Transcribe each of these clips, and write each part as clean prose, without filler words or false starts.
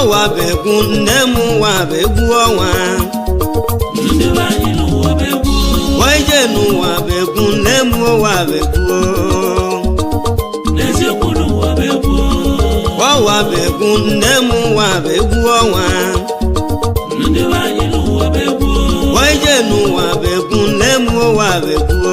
ọwa bụ egwu nne m ụwa bụ egwu ọnwa oije n'ụwa bụ egwu nne m ụwa bụ egwu ọwa bụ egwu nne m ụwa bụ egwu ọnwa oije n'ụwa bụ egwu nne m ụwa bụ egwu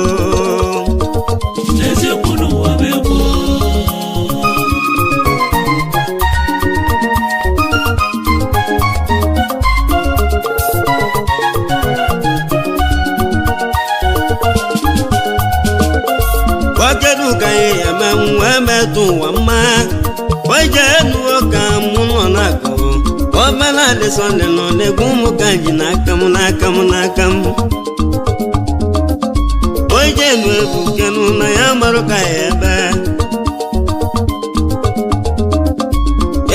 kedu ka anyị eme nwa emetụ ụwa mma oije nuo ka mụ nọ n'aka ọbala dị sọnde nọ n'egwu ụmụ ka ji n'aka m oije nu ebu kenu na ya marụ ka ya ebe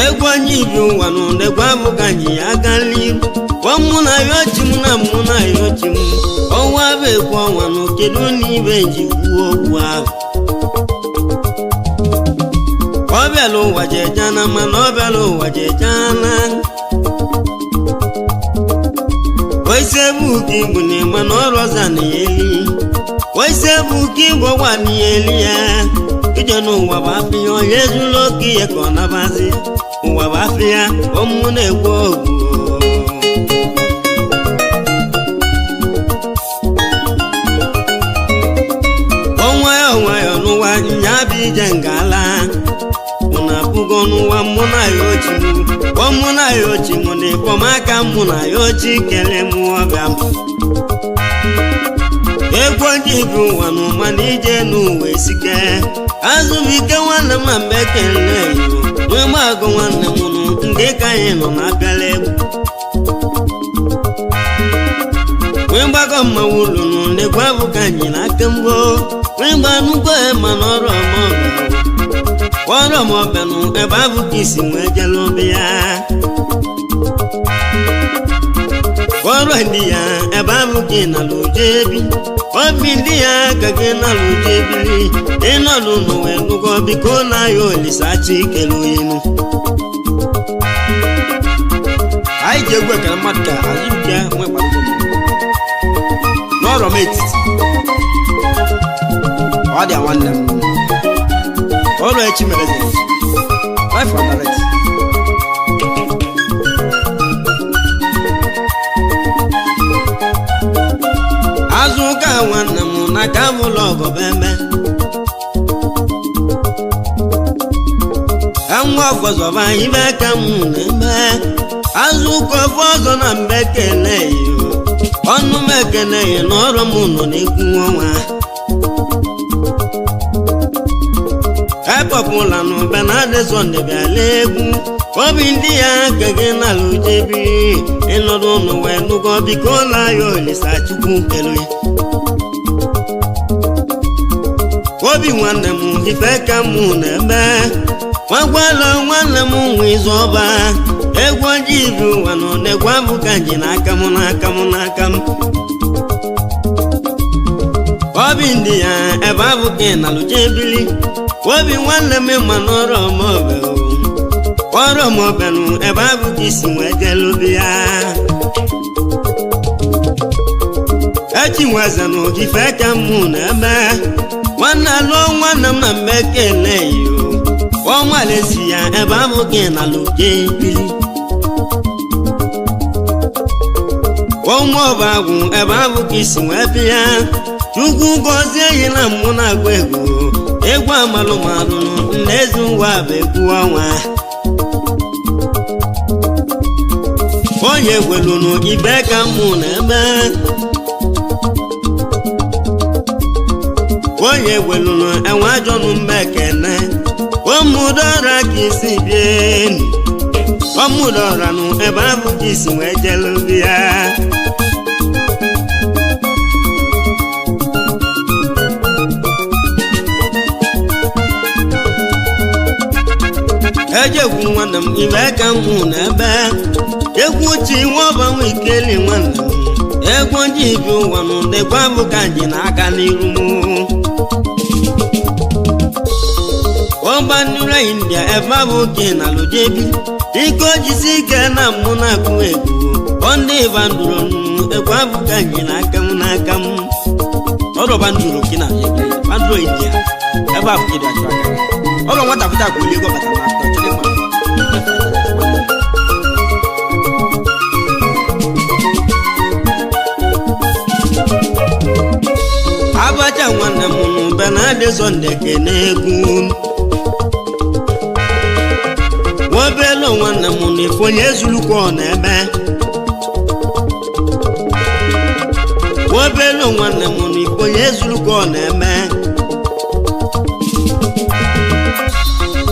egwu onye ibi ụwa nọ n'egwu abụ ka ji ya aka n'iru ọmụ na ya ochi m na mụ na ya ochi m ọnwa bụ egwu ọnwa nọ kedu n'ibe ji kwuo okwu ahụ ọbịala ụwa jejana mana ọbịala ụwa jejana oise bụ ka igbo na-egba n'ọrụ ọza na ya eli oise bụ ka igbo gwa na ya eli ya ije n'ụwa bụ afọ ya onye ezula oke ihe ka ọ nabazi ụwa bụ afọ ya ọmụ na-egwu ogwu ọnwa ya n'ụwa nya bụ ije ngala apụgo n'ụwa mụ na ya ochi mụ na ya ochi mụ na ịkpọmaka mụ na ya ochi kele mụ ọbịa m egwu onye ibi ụwa n'ụma na ije n'ụwa esike azụbike nwanne m mgbe ekele igbo nwee gbagụ nwanne m nụ ndị ka anyị nọ na-abịala egwu nwee mgbago mmanwụ ụlọ nụ ndegwu abụ ka anyị na-aka mgbo nwee mgba nnukwu ma n'ọrụ ọrụ m ọbịanụ ebe abụ ka isi nwee jele obi ya ọrụ ndị ya ebe abụ gị nala ụjọ ebi obi ndị ya ka gị nala ụjọ ebili ịnọdụ n'ụwa enugo biko na ya olisachi ikele oyinu anyị ji egwu ekele mmadụ ka azụbike nwe gbarugo n'ọrụ m etiti ọ dị nwanne m ọrụ echi mere dị life and direct azụ ka nwanne m na ka bụlụ ọgọ beme enwe ọgọzọba ibe ka m na-eme azụ kọfụ ọzọ na mbe kele ọnụ m ekele ya n'ọrụ m nọ n'egwu ọnwa epọpụla n'ụba na adịsọnde bịala egwu obi ndị ya ka gị nala ujebi ịnọdụ n'ụwa enugo biko la ya olisa chukwu kelu obi nwanne m ife ka mụ na-eme nwagwala nwanne m nwe izu ọba egwu ọjị ibi ụwa nọ n'egwu abụ ka ji n'aka m obi ndị ya ebe abụ ka ị nala ujebili obi nwanne m ma n'ọrụ ọmọbịanụ ebe abụ ka isi nwee jele obi ya echi nweze na ogife ka mụ na-eme nwanne alụọ nwanne m na mgbe kele yo ọnwalesi ya ebe abụ ka ị nala uje bili ụmụọba agwụ ebe abụ ka isi nwee bịa chukwu gọzie yi na mụ na-agwa egwu amalụmalụ na eze ụwa bụ egwu ọnwa onye gwelụnụ ibe ka mụ na-eme onye gwelụnụ enwe ajọnụ mma ekene ọmụdọra ka isi bienu ọmụdọranụ ebe abụ ka isi wee jelu bịa ejegwu nwanne m ibe ka mụ na-ebe egwu chi nwaọbanwe ikeli nwanne m egwu ndị ibi ụwa nụ ndegwu abụ ka ji n'aka n'iru m ọgbanụrụ India ebe abụ oke na lojebi ike ojisi ike na mmụ na-akụ egwu ọ ndị bandụrụ egwu abụka nji n'aka m ọrụ bandụrụ oke na lojebi bandụrụ India ebe abụ kedu achụ aka ọrụ nwata pụta kwụli ego bata na atọ chọrọ ịma Abacha nwanne m n'ụbe na-adị Sọnde kene egwu nwobelu nwanne m na-efe onye ezulukwa ọ na-eme nwobelu nwanne m na-efe onye ezulukwa ọ na-eme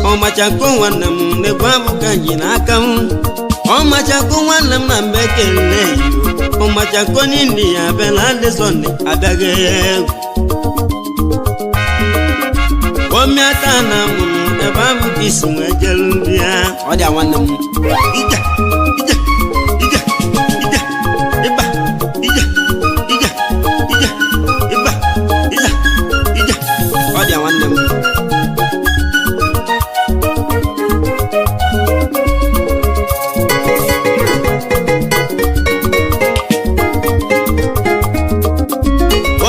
ọmachako nwanne m na-egwu abụka nji n'aka m ọmachako nwanne m na mbe kele ọmachako n'indi ya abịa na adị Sọnde abịaghị egwu omiata na mụ ebe abụ ka isi nwee jelu ndị ya ọ dị nwanne m ije ije ije ije ịba ije ije ije ịba ije ije ọ dị nwanne m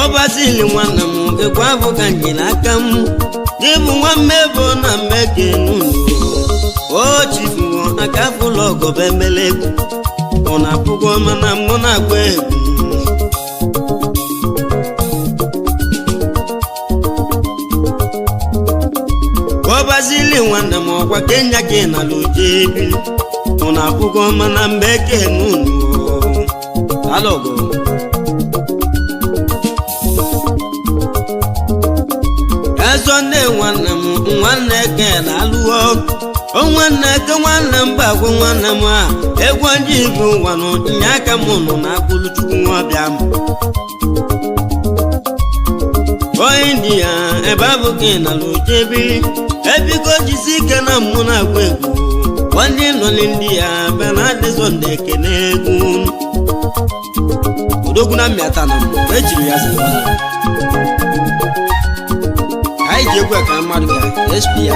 ọbazili nwanne m egwu abụ ka nji n'aka m ịbụ nwa mmebo na mmekenu o chifuo aka fụlọ ọgọba emele egwu ọ na-apụgo mana mụ na-agba egwu ọbazili nwanne m ọkwa kenya ka ị nala oje ebili ọ na-apụgo mana mmekenu alọgo Sọnde nwanne m nwanne ke na-alụọ nwanne ke nwanne m bagwo nwanne m a egwu ndị Igbo gwanụ nye aka m nọ na akpụlụ Chukwu nwabịa m onye ndị ya ebe abụghị na lojebi ebiko jisi ike na mmụ na-agwa egwu ndị nọli ndị ya bịa na adị Sọnde kene egwu odogwu na mmịata na mbụ ejiri ya sị anyị ji egwu ka mmadụ ga SPI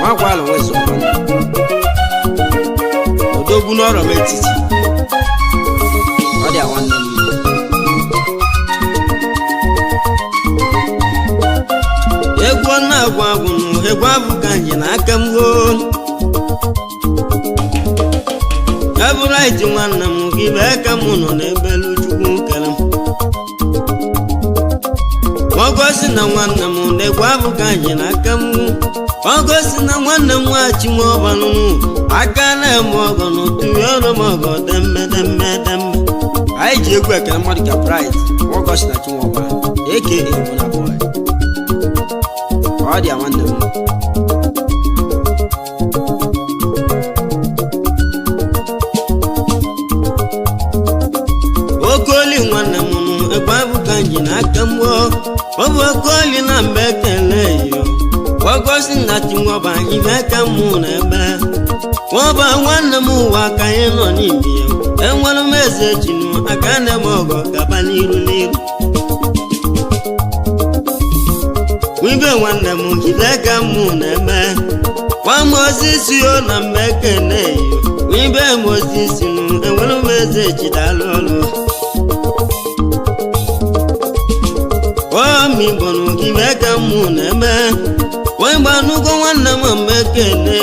nwakwala nwezo odogwu n'ọrọ m etiti ọ dị nwanne m egwu na-agwa agwụnụ egwu abụka nji n'aka m goo ebụrụ anyị ji nwanne m gị bụ aka m nọ n'ebelu Chukwu kere m Ogosi na nwanne m na-egwu abụka nji n'aka m Ogosi na nwanne m nwachi nwa ọbanụ aka na-eme ọgọ n'otu ọrụ m ọgọ dembe anyị ji egwu ekele mmadụ ka Bright Ogosi na Chinwọba aka Ebuna Boy ọ dị nwanne m Okoli nwanne m egwu abụka nji n'aka m ọ bụ Okoli na mbe ekele yo Ogosi na Chinwọba ibe aka m na ebe nwọba nwanne m ụwa aka anyị nọ n'ime ya enwere m eze chinu aka na-eme ọgọ gaba n'iru wibe nwanne m ibe aka m na ebe nwa m osisi o na mbe ekele yo wibe m osisi nụ enwere m eze chidalụ ọlụ omi gbọnụ gị mee ka mụ na-eme wee gbanụgo nwanne m mgbe kene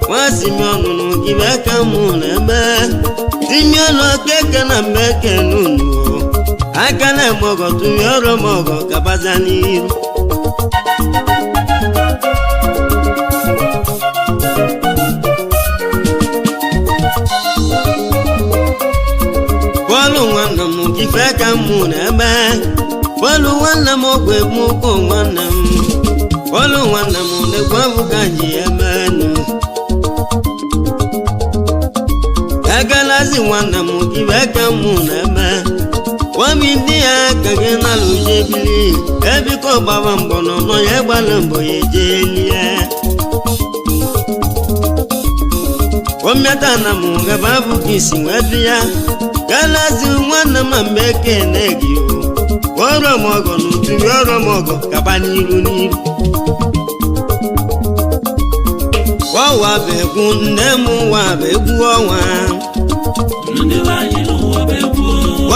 nwasi m ọnụnụ gị mee ka mụ na-eme tinye ọnụ keke na mgbe kene unu aka na-eme ọgọ tụnye ọrụ m ọgọ kabaza n'iru bọọlụ nwanne m gị fee ka mụ na-eme bọọlụ nwanne m ọgwụ egwu ụkwụ nwanne m bọọlụ nwanne m na-egwu abụka nji emenu agalazi nwanne m ibe ka mụ na-eme nwami ndị ya ka gị nalụ jebili ebiko gbaba mbọ n'ọnọ ya gbalụ mbọ ya ejelie omiata na m gaba abụka isi wee bi ya galazi nwanne m mgbe ekene gị ọrụ m ọgọ n'utu ọrụ m ọgọ gaba n'iru ọwa bụ egwu nne m ụwa bụ egwu ọnwa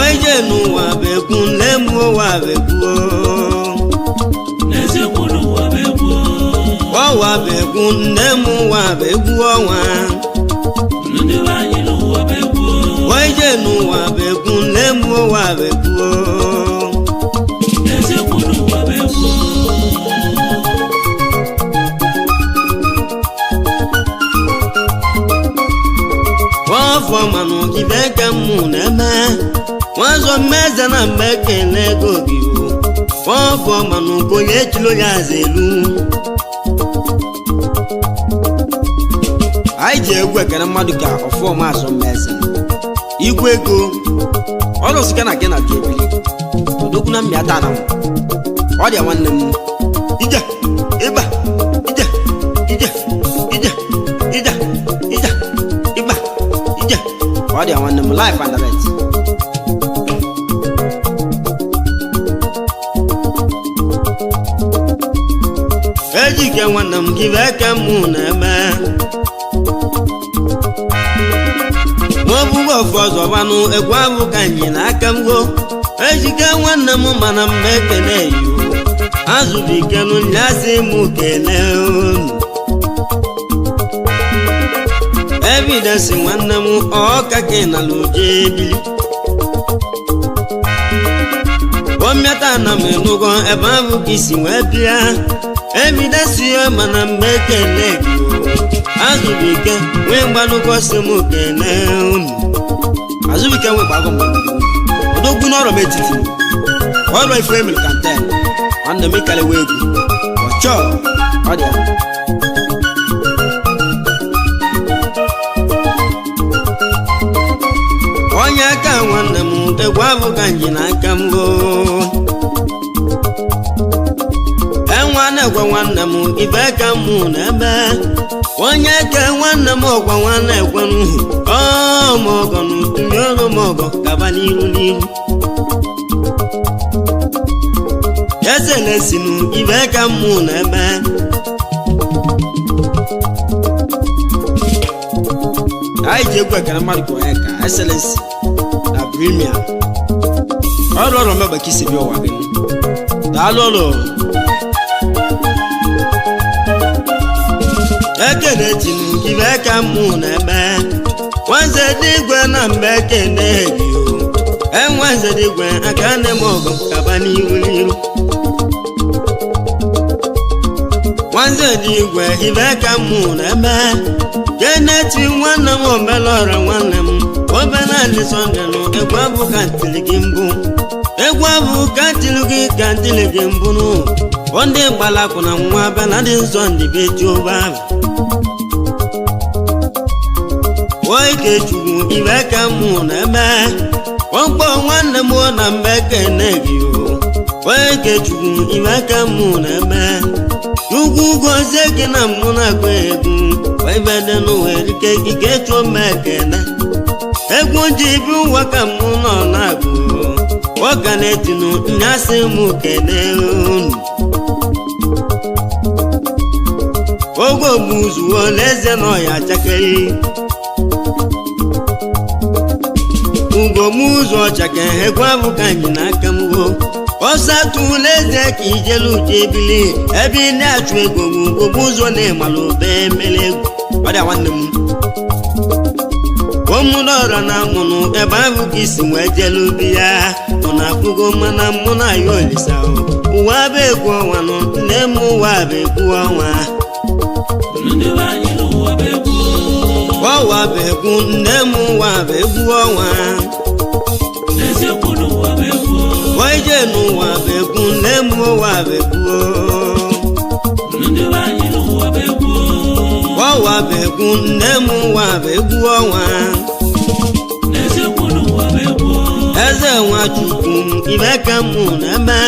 oije n'ụwa bụ egwu nne m ụwa bụ egwu ọwa bụ egwu nne m ụwa bụ egwu ọnwa oije n'ụwa bụ egwu nne m ụwa bụ egwu ọfọ manụ ibe ka mụ na-eme nwazọ mmeze na mgbe ekele ego gị ọfọ manụ onye chilo ya aza elu anyị ji egwu ekele mmadụ ka ọfọm azọ mmeze igwe ego ọlụsika na gị na jebili odokwu na mmịa taa na m ọ dị nwanne m ije ịba ije ije ije ije ije ịba ije ọ dị nwanne m life and direct ejike nwanne m gị bụ eke mụ na-eme n'ọbụghị ofu ọzọ gbanụ egwu abụ ka nyi na aka m go ejike nwanne m mana mgbe ekele yo azụbikenu nyasị m kele unu evidence nwanne m ọka ka na luje ebili omiata na m enugo ebe ahụ ka isi wee bịa evidence ya mana mgbe ekele gị azụbike nwee mgbanụkwọ si m kele unu azụbike nwee gbago mgbe odogwu n'ọrụ m etiti ọrụ ife emere kanten nwanne m ikelewa egwu ọchọ ọ dị onye aka nwanne m egwu abụ ka nji n'aka m enwa na-egwe nwanne m ibe ka mụ na-eme onye aka nwanne m ọgwa nwanne egwenu ọmọgọnụ ndị ọrụ mọgọ gaba n'iru n'iru eselesinu ibe ka mụ na-eme anyị ji egwu ekere mmadụ ka onye ka excellency na premier ọrụ ọrụ mebe ka isi bịa ụwa gị daalụ ọrụ ekele tinu ibe ka mụ na-eme nwanze dịgwe na mgbe ekele gị enwanze dịgwe aka nne m ọgọ kaba n'iru n'iru nwanze dịgwe ibe ka mụ na-eme jeneti nwanne m omelọra nwanne m obenadị sọndenụ egwu abụ ka ntili gị mbụ egwu abụ ka ntili gị ka ntili gị mbụ nụ ndị gbalakụ na nwa benadị nsọ ndị be Jehova oike chukwu ibe ka mụ na-eme ọkpọ nwanne m na mgbe kene gị oike chukwu ibe ka mụ na-eme ugwu gozie gị na mụ na-agba egwu webedenụ were ike ike chụọ m ekene egwu ji bi ụwa ka mụ nọ na-agụ ọka na-etinu nyasị m kene unu ogo gbuzuo n'eze na ọya chakeri ugomuzu ọchake egwu abụ ka anyị n'aka m go ọsatụla eze ka ijelu uche ebili ebe ị na-achụ ego ugogbu ụzọ na-emalụ obe mere egwu ọ dị nwanne m ụmụdọrọ na mụnụ ebe ahụ ka isi wee jelu bi ya ọ na-afụgo mana mụ na ya olisa ụwa bụ egwu ọnwa nụ nne m ụwa bụ egwu ọnwa ọwa bụ egwu nne m ụwa bụ egwu ọnwa oije n'ụwa bụ egwu nne m ụwa bụ egwu ọwa bụ egwu nne m ụwa bụ egwu ọnwa eze Nwachukwu ibe ka mụ na-eme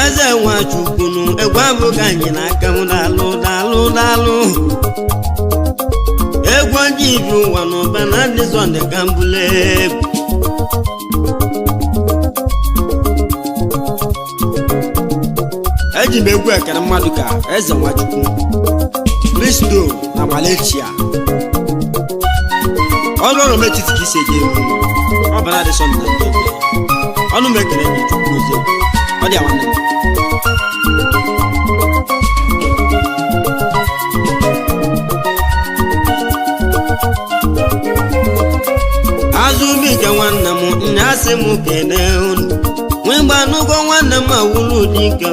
eze Nwachukwu nụ egwu abụ ka anyị n'aka m daalụ daalụ daalụ egwu ndị ibi ụwa n'ụba na ndị Sọnde ka mbụla egwu eji m egwu ekere mmadụ ka eze Nwachukwu Kristo na Malaysia ọrụ m etiti ka isi eje ewu ọ bara dị sọ na ọnụ m ekele gị Chukwu ozi ọ dị awanne azụbike nwanne m nnyasị m kene unu nwe gbanụgo nwanne m awụlụ dike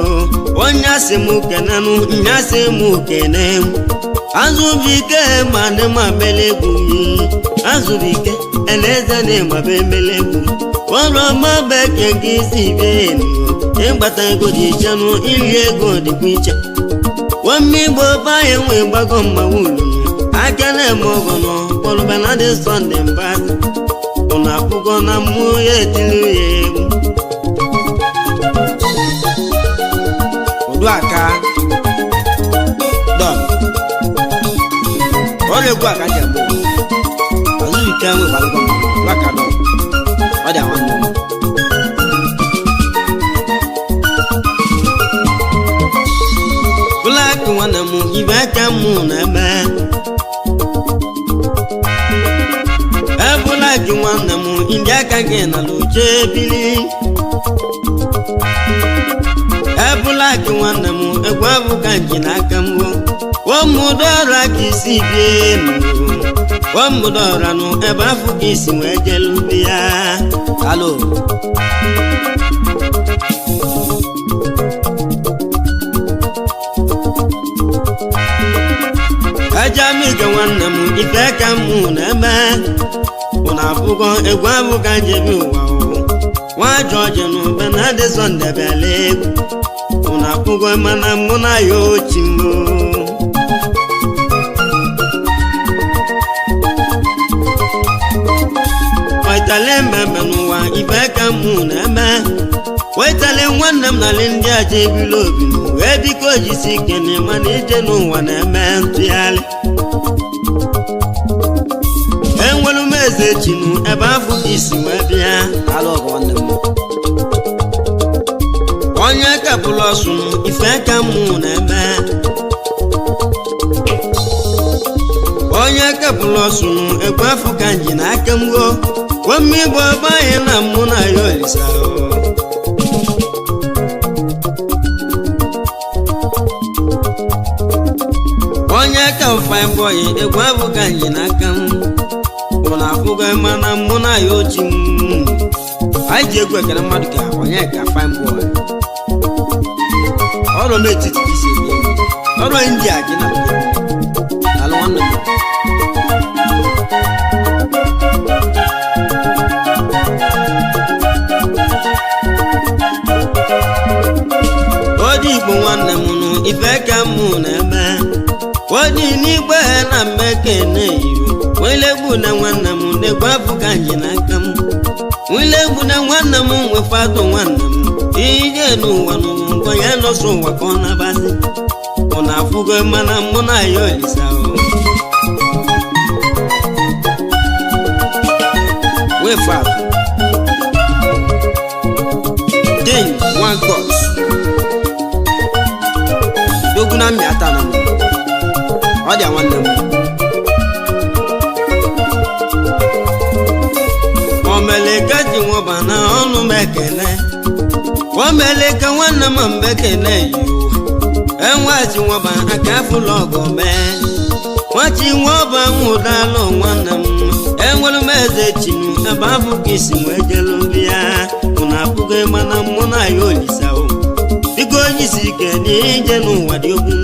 onye asị m kenenụ nnyasị m kene azụbike ma dị ma melegwu azụbike eleze na ịmabe melegwu ọrụ ọma beke gị si benu ịgbata ego dị ichenụ iri ego dịkwa iche nwame igbo banye nwe gbago mmawulu akele m ọgọ nọ kpọrọbana dị sọnde mbazi ụnụ akwụkwọ na mmụọ ya etiri ya egwu aka dọn ọrụ egwu aka ji abụọ azụike enwe gbalụgọ aka dọn ọ dị awanne m Black nwanne m ibe aka m na-eme ebula gị nwanne m ndị aka gị na n'oche bili ebula gị nwanne m egwu abụka nji n'aka m wọmụdọra ka isi bie wọmụdọra nụ ebe afọ ka isi wee jelu bịa alo ajamike nwanne m ife ka m na-eme ụna abụgo egwu abụka njebi ụwa nwa jọji na ube na adị sọnde bịala egwu ụna abụgo mana mụ na ya ochi mbụ waitale mmemme n'ụwa ife ka m na-eme waitale nwanne m nalị ndị aja ebili obi wee biko jisi ike na ịma na ije n'ụwa na-eme ntụgharị enwere m eze chinu ebe afọ ka isi wee bịa alọgụ nwanne m onye kapụlụ ọsụ ife ka m na-eme onye kapụlụ ọsụ egwu afọ ka nji na aka m go nwame igbo ọbanye na mụ na ya olisa onye ka fine boy egwu afọ ka nji na aka m ụna afụgo mana mụ na ya ochi m anyị ji egwu ekele mmadụ ka onye ka fine boy ọrụ m etiti isi ebe ọrụ ndị a gị na alụ nwanne m odi igbo nwanne m nụ ife ka m na-eme odi n'igbe na mmekene iro wilegbu na nwanne m na-egwu afọ ka nji n'aka m wilegbu na nwanne m nwefadụ nwanne m ije n'ụwa n'ụwa ya nọsọ ụwa ka ọ na-abazi ọ na-afụgo mana mụ na ya olisa wefadụ James Wankos dogu na mmịata na m ọ dị nwanne m omeleka ji nwọba na ọnụ m ekele omeleka nwanne m mbekele yiwu enwachi nwọba aka afụlọ ọgọ mee nwachi nwọba nwụdalụ nwanne m enwere m eze chinu ebe afụ ka isi wee jelu ndị ya ụna apụgo mana mụ na ya olisa biko onye isi ike n'ije n'ụwa dị okwu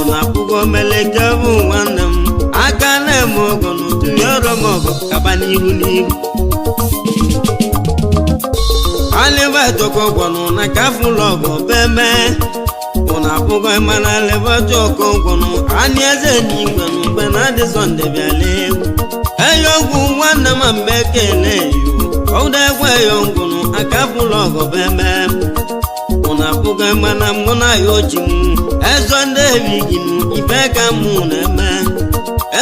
ụna apụgo omeleka bụ nwanne m aka na-eme ọgọ n'ụtụli ọrụ m ọgọ kaba n'ihu n'ihu alịbatọkọ gwọnụ na ka afụlọ ọgọ beme ụna apụgo mana alịbatọkọ gwọnụ anị eze n'igwe n'ugbe na adị sọnde bịala egwu eyi ọgwụ nwanne m mgbe ekele yo ọwụda egwu eyi ọgwụ aka afụlọ ọgọ beme ụna apụgo mana mụ na ya ochi m ezo ndị ebighị m ife ka m na-eme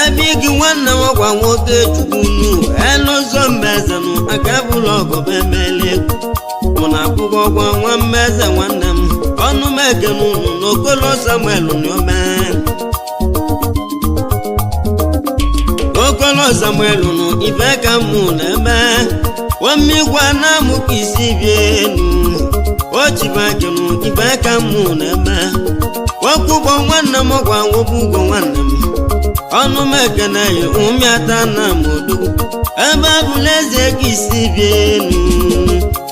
ebe gị nwanne m ọgwa nwoke chukwunu elụzọ mbezanụ aka bụlụ ọgọ bemele egwu mụ na abụghị ọgwa nwa mmeze nwanne m ọ ọnụ mekenu n'okolo Samuel n'ome okolo Samuel nụ ife ka mụ na-eme wamigwa na mụ ka isi bienu ochibakenu ife ka mụ na-eme wakwụgbọ nwanne m gwa nwụbụ ugwo nwanne m ọnụ mekene ya ụmịata na modu ebe abụla eze ka isi bienu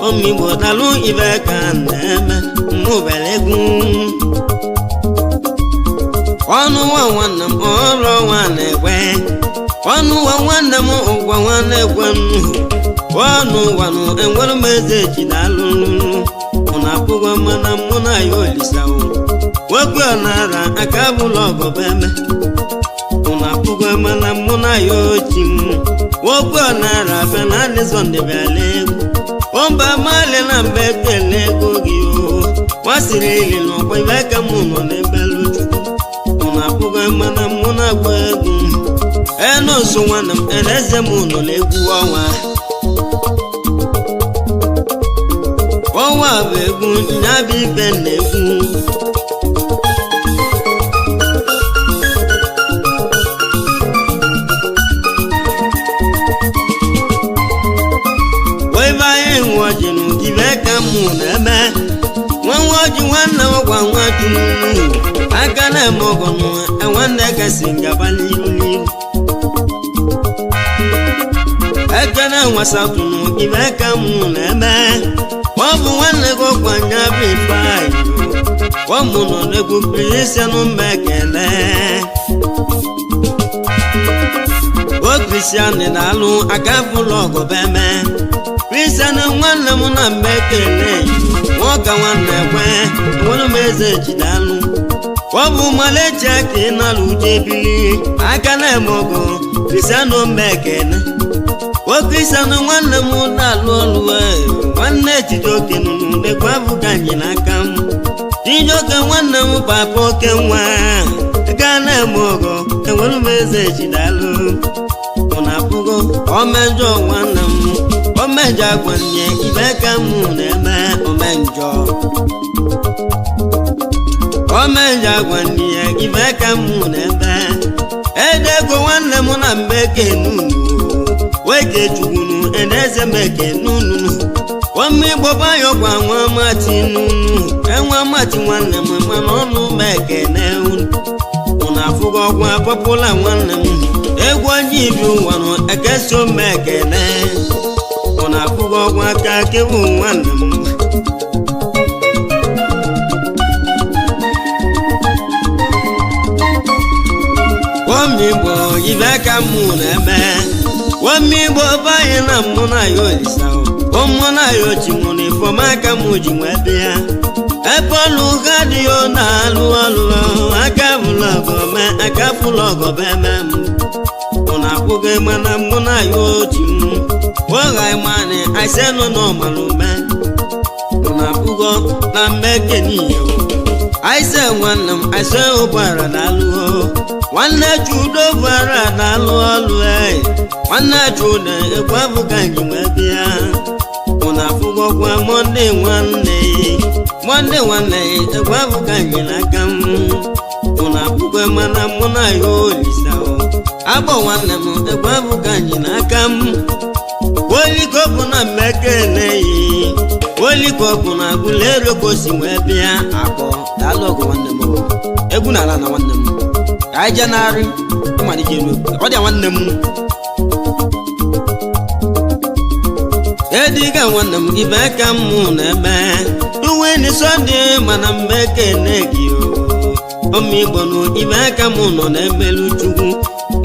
omigbo dalụ ife ka na-eme mmụbere egwu ọnụ nwa nwanne m ọrụ nwa na-ekwe ọnụ nwa nwanne m ụgwọ nwa na-ekwe ọnụ nwanụ enwere m eze ji na-alụ ụna apụghị mana mụ na ya olisawo nwoke ọnara aka bụlụ ọgọba eme ụna apụghị mana mụ na ya ochi m nwoke ọnara abịa na adịzọnde bịala egwu ọmba mali na mba ekele ego gị nwasịrị ili n'ọkwa ibe ka mụ nọ n'ebelu chukwu ụna apụghị mana mụ na-agba egwu enoso nwanne m eleze m nọ n'egwu ọnwa bụ egwu nyabụ ibe na-egwu webe anyị nwe ọjị n'ibe ka mụ na-eme nwanwe ọjị nwanne m gwa nwaju aka na-eme ọgọ nwanne gasị ngaba n'iru ekene nwasatụnụ ibe ka mụ na-eme ọ bụ nwanne gị ọkwanye bụ ife anyị ọmụ nọ n'egwu kristianụ mba ekele o kristianị na-alụ aka bụlụ ọgọba eme kristianụ nwanne m na mba ekele nwoke nwanne ekwe enwere m eze jidalụ ọ bụ malechi aka ị na-alụ uche ebili aka na-eme ọgọ kristianụ mba ekele okristianụ nwanne m na-alụ ọlụ nwanne Chijioke nụnụ lekwa abụga anyị n'aka m Chijioke nwanne m papa oke nwa gaa na-eme ọgọ enwere m eze jidalụ ụna apụgo omejọ nwanne m omejọ agwa nne ibe ka m na-eme omejọ agwa nne ibe ka m na-eme edego nwanne m na mbeke nunu weke chukwunu eneze meke nunu wamigbo bayo kwa nwa mati nunu enwa mati nwanne m mana ọnụ meke na unu ụna afụgo ọgwa popụla nwanne m egwu onye ibi ụwa nọ ekeso meke na ụna afụgo ọgwa aka kewu nwanne m wamigbo ibe ka mụ na-eme wamigbo banye na mụ na ya olisa ụmụ na ya ochi mụ na ifom aka mụ ji nwe bịa ebe ọlụ ụga dị ya na-alụ ọlụ aka bụlụ ọgọba eme m ụna akwụghị mana mụ na ya ochi m ụgha ịmanị asenụ na ọmalume ụna akwụgo na mmeke n'ihe aise nwanne m aise ụgbara na-alụ nwanne Chudo bara na-alụ ọlụ nwanne Chudo ekwe abụga nji nwe bịa ụna afụgọkwa monde nwanne ekwe abụga nji n'aka m ụna afụgọ mana mụ na ya olisa agbọ nwanne m ekwe abụga nji n'aka m wolikọpụ na mmeke na-eyi wolikọpụ na agụlero gosi nwe bịa akpọ daalụ ọgụ nwanne m egwu na ala na nwanne m aja narị ịmalite elu ọ dị nwanne m ediga nwanne m ibe ka mụ na-eme uwe ni Sọnde mana mmeke na-egi ọmịgbo nụ ibe ka mụ nọ na-emelu chukwu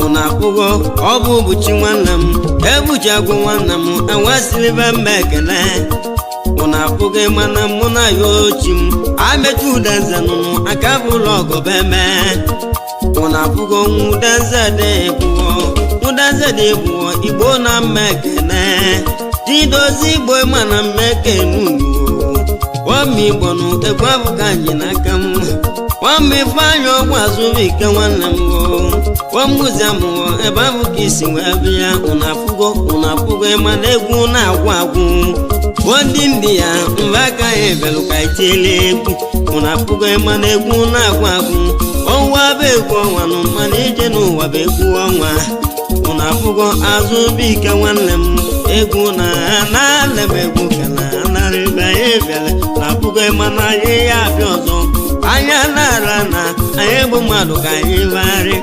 ụna akwụgo ọ bụ ụbọchị nwanne m ebuchi agwụ nwanne m enwesịrịbe mmeke na ụna akwụgo mana mụ na ya ochi m amechi udeze nụnụ aka bụlụ ọgọba eme ụna akwụgo nwudeze dị egbuo igbo na mmekene Chidozie igbo mana mmekenu wamigbo nụ ekwe abụga anyị n'aka m wamifeanya ọgwụ azụbụike nwanne m wamụzi m ebe abụka isi wee bịa ụna afụgo mana egwu na-agwụ ndị ndị ya mgbe aka ya ebelu ka itiele egwu mụna pụgo mana egwu na-agwụ agwụ ọnwa bụ egwu ọnwa nụ mana ije n'ụwa bụ egwu ọnwa mụna pụgo azụ bụ ike nwanne m egwu na ana m egwu ka na anarịba ya ebele na pụgo mana anyị ya abịa ọzọ anya na-ara na anyị bụ mmadụ ka anyị bagharị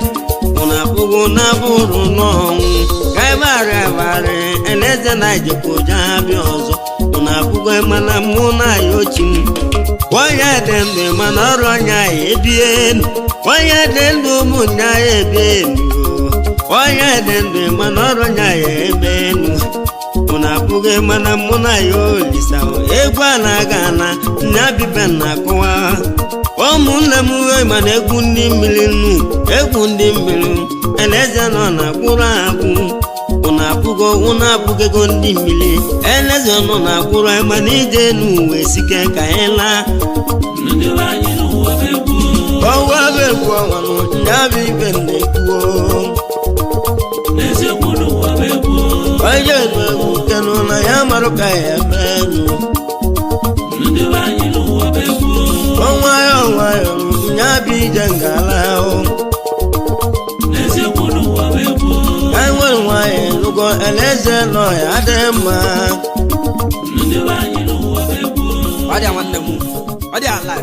mụna pụgo na bụrụ n'ọnwụ ka anyị bagharị abagharị eleze na ijekwoja abịa ọzọ mụna pụgo mana mụ na ya ochi m onye dị ndụ mana ọrụ anya ya ebienu onye dị ndụ ụmụnya ya ebienu onye dị ndụ mana ọrụ anya ya ebenu mụna pụgo mana mụ na ya olisa egwu a na-aga na nya bibe na-akọwa ụmụnne m uwe mana egwu ndị mmiri nnu egwu ndị mmiri eleze nọ na kwụrụ akwụ ụna apụgo ụna apụgego ndị mmiri eleze nọ na kwụrụ mana ije n'uwe sike ka anyị laa ọwa bụ egwu ọnwa nya bụ ibe na-ekwuo onye elu egwu kenụ na ya marụ ka ya emenụ ọnwa ya nya bụ ije ngala ahụ enwere nwanyị lụgo eleze nọ ya dị mma ọ dị nwanne m ọ dị ala